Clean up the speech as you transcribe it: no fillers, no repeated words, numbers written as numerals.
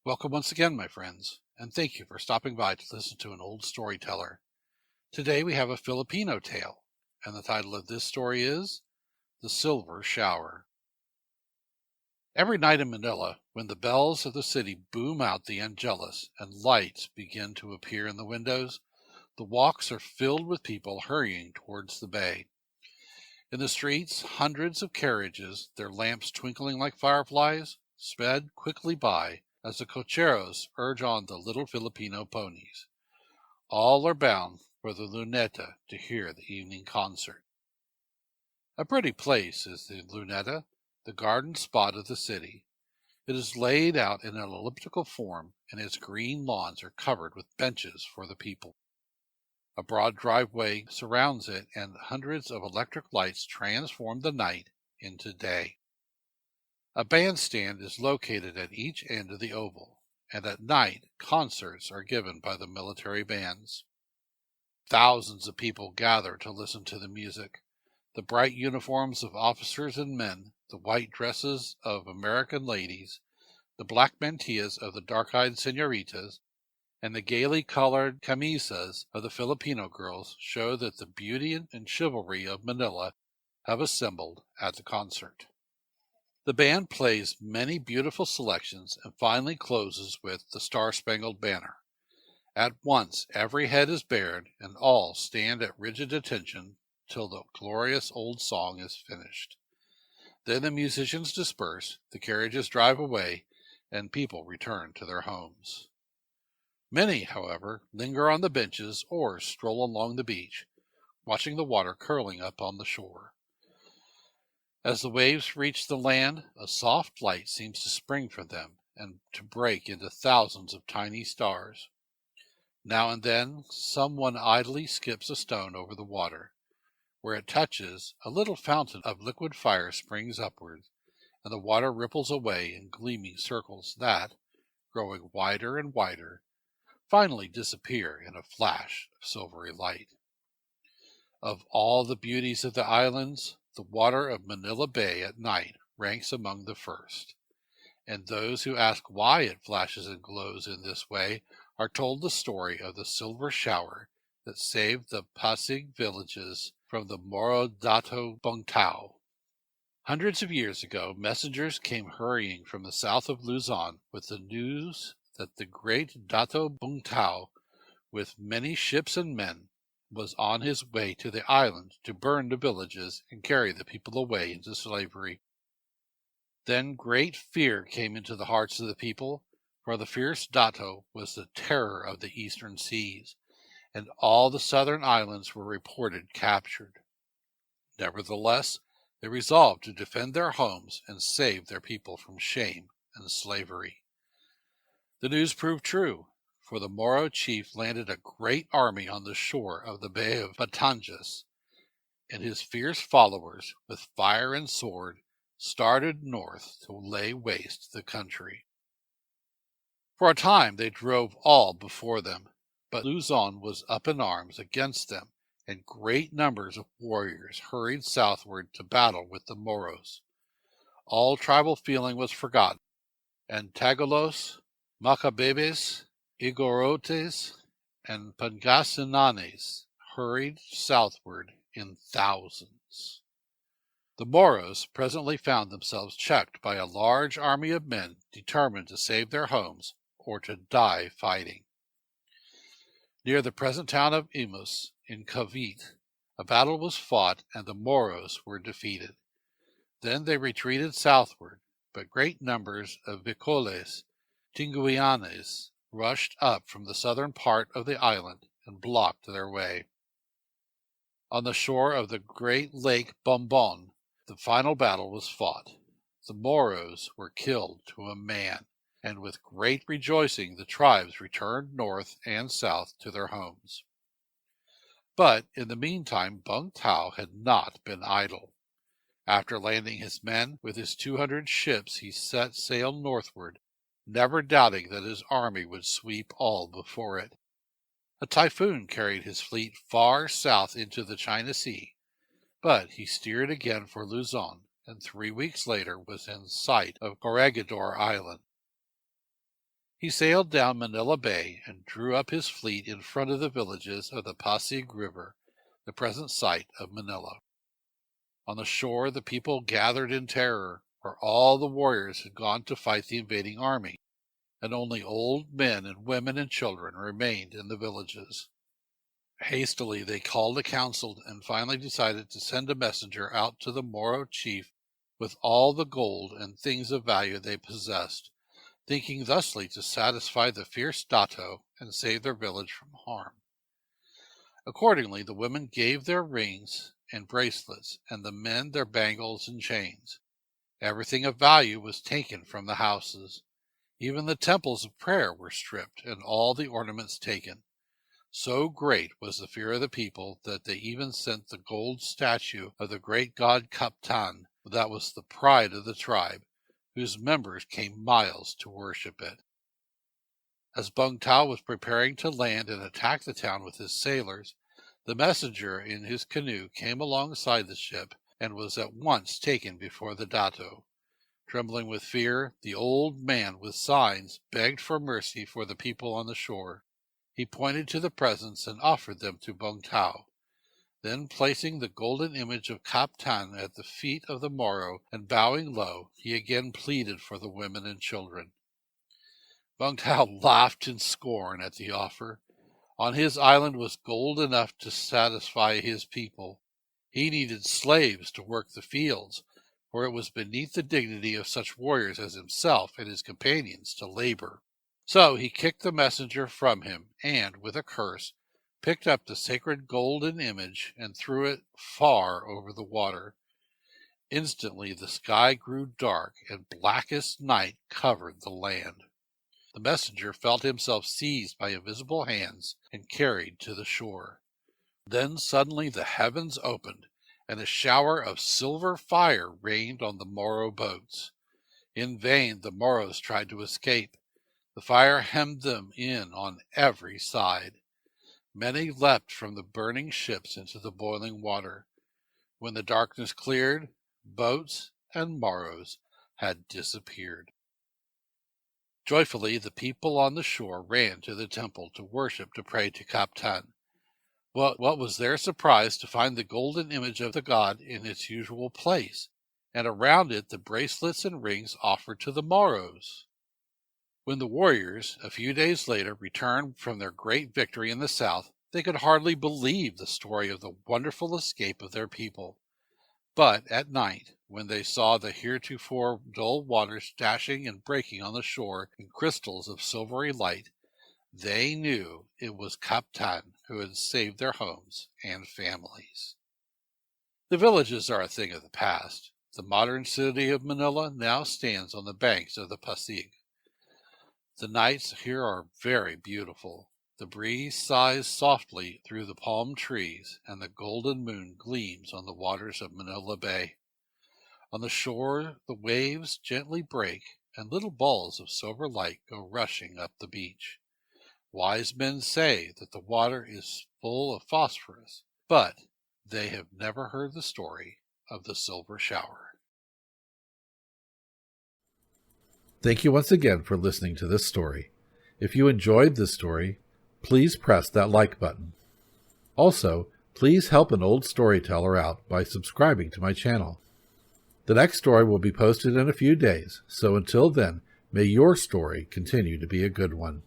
Welcome once again, my friends, and thank you for stopping by to listen to an old storyteller. Today we have a Filipino tale, and the title of this story is The Silver Shower. Every night in Manila, when the bells of the city boom out the Angelus and lights begin to appear in the windows, the walks are filled with people hurrying towards the bay. In the streets, hundreds of carriages, their lamps twinkling like fireflies, sped quickly by as the cocheros urge on the little Filipino ponies. All are bound for the Luneta to hear the evening concert. A pretty place is the Luneta, the garden spot of the city. It is laid out in an elliptical form, and its green lawns are covered with benches for the people. A broad driveway surrounds it, and hundreds of electric lights transform the night into day. A bandstand is located at each end of the oval, and at night concerts are given by the military bands. Thousands of people gather to listen to the music. The bright uniforms of officers and men, the white dresses of American ladies, the black mantillas of the dark-eyed senoritas, and the gaily colored camisas of the Filipino girls show that the beauty and chivalry of Manila have assembled at the concert. The band plays many beautiful selections and finally closes with the Star-Spangled Banner. At once every head is bared and all stand at rigid attention till the glorious old song is finished. Then the musicians disperse, the carriages drive away, and people return to their homes. Many, however, linger on the benches or stroll along the beach, watching the water curling up on the shore. As the waves reach the land, a soft light seems to spring from them and to break into thousands of tiny stars. Now and then, someone idly skips a stone over the water. Where it touches, a little fountain of liquid fire springs upward, and the water ripples away in gleaming circles that, growing wider and wider, finally disappear in a flash of silvery light. Of all the beauties of the islands, the water of Manila Bay at night ranks among the first, and those who ask why it flashes and glows in this way are told the story of the silver shower that saved the Pasig villages from the Moro Dato Bungtao. Hundreds of years ago, messengers came hurrying from the south of Luzon with the news that the great Dato Bungtao, with many ships and men, was on his way to the island to burn the villages and carry the people away into slavery. Then great fear came into the hearts of the people, for the fierce Dato was the terror of the eastern seas, and all the southern islands were reported captured. Nevertheless, they resolved to defend their homes and save their people from shame and slavery. The news proved true, for the Moro chief landed a great army on the shore of the Bay of Batangas, and his fierce followers, with fire and sword, started north to lay waste the country. For a time they drove all before them, but Luzon was up in arms against them, and great numbers of warriors hurried southward to battle with the Moros. All tribal feeling was forgotten, and Tagalos, Macabebes, Igorotes, and Pangasinanes hurried southward in thousands. The Moros presently found themselves checked by a large army of men determined to save their homes or to die fighting. Near the present town of Imus, in Cavite, a battle was fought and the Moros were defeated. Then they retreated southward, but great numbers of Bicoles, Tinguianes, rushed up from the southern part of the island and blocked their way. On the shore of the great lake Bombon, the final battle was fought. The Moros were killed to a man, and with great rejoicing the tribes returned north and south to their homes. But in the meantime Bung Tao had not been idle. After landing his men with his 200 ships, he set sail northward, never doubting that his army would sweep all before it. A typhoon carried his fleet far south into the China Sea, but he steered again for Luzon, and 3 weeks later was in sight of Corregidor Island. He sailed down Manila Bay and drew up his fleet in front of the villages of the Pasig River, the present site of Manila. On the shore the people gathered in terror, for all the warriors had gone to fight the invading army, and only old men and women and children remained in the villages. Hastily they called a council and finally decided to send a messenger out to the Moro chief with all the gold and things of value they possessed, thinking thusly to satisfy the fierce Dato and save their village from harm. Accordingly, the women gave their rings and bracelets, and the men their bangles and chains. Everything of value was taken from the houses. Even the temples of prayer were stripped, and all the ornaments taken. So great was the fear of the people that they even sent the gold statue of the great god Kaptan, that was the pride of the tribe, whose members came miles to worship it. As Bung Tao was preparing to land and attack the town with his sailors, the messenger in his canoe came alongside the ship and was at once taken before the Dato. Trembling with fear, the old man with signs begged for mercy for the people on the shore. He pointed to the presents and offered them to Bung Tao. Then, placing the golden image of Kaptan at the feet of the Moro and bowing low, he again pleaded for the women and children. Bung Tao laughed in scorn at the offer. On his island was gold enough to satisfy his people. He needed slaves to work the fields, for it was beneath the dignity of such warriors as himself and his companions to labor. So he kicked the messenger from him, and, with a curse, picked up the sacred golden image and threw it far over the water. Instantly the sky grew dark, and blackest night covered the land. The messenger felt himself seized by invisible hands and carried to the shore. Then suddenly the heavens opened, and a shower of silver fire rained on the Moro boats. In vain the Moros tried to escape. The fire hemmed them in on every side. Many leapt from the burning ships into the boiling water. When the darkness cleared, boats and Moros had disappeared. Joyfully the people on the shore ran to the temple to worship, to pray to Kaptan. What was their surprise to find the golden image of the god in its usual place, and around it the bracelets and rings offered to the Moros. When the warriors, a few days later, returned from their great victory in the south, they could hardly believe the story of the wonderful escape of their people. But at night, when they saw the heretofore dull waters dashing and breaking on the shore in crystals of silvery light, they knew it was Kaptan who had saved their homes and families. The villages are a thing of the past. The modern city of Manila now stands on the banks of the Pasig. The nights here are very beautiful. The breeze sighs softly through the palm trees, and the golden moon gleams on the waters of Manila Bay. On the shore the waves gently break, and little balls of silver light go rushing up the beach. Wise men say that the water is full of phosphorus, but they have never heard the story of the silver shower. Thank you once again for listening to this story. If you enjoyed this story, please press that like button. Also, please help an old storyteller out by subscribing to my channel. The next story will be posted in a few days, so until then, may your story continue to be a good one.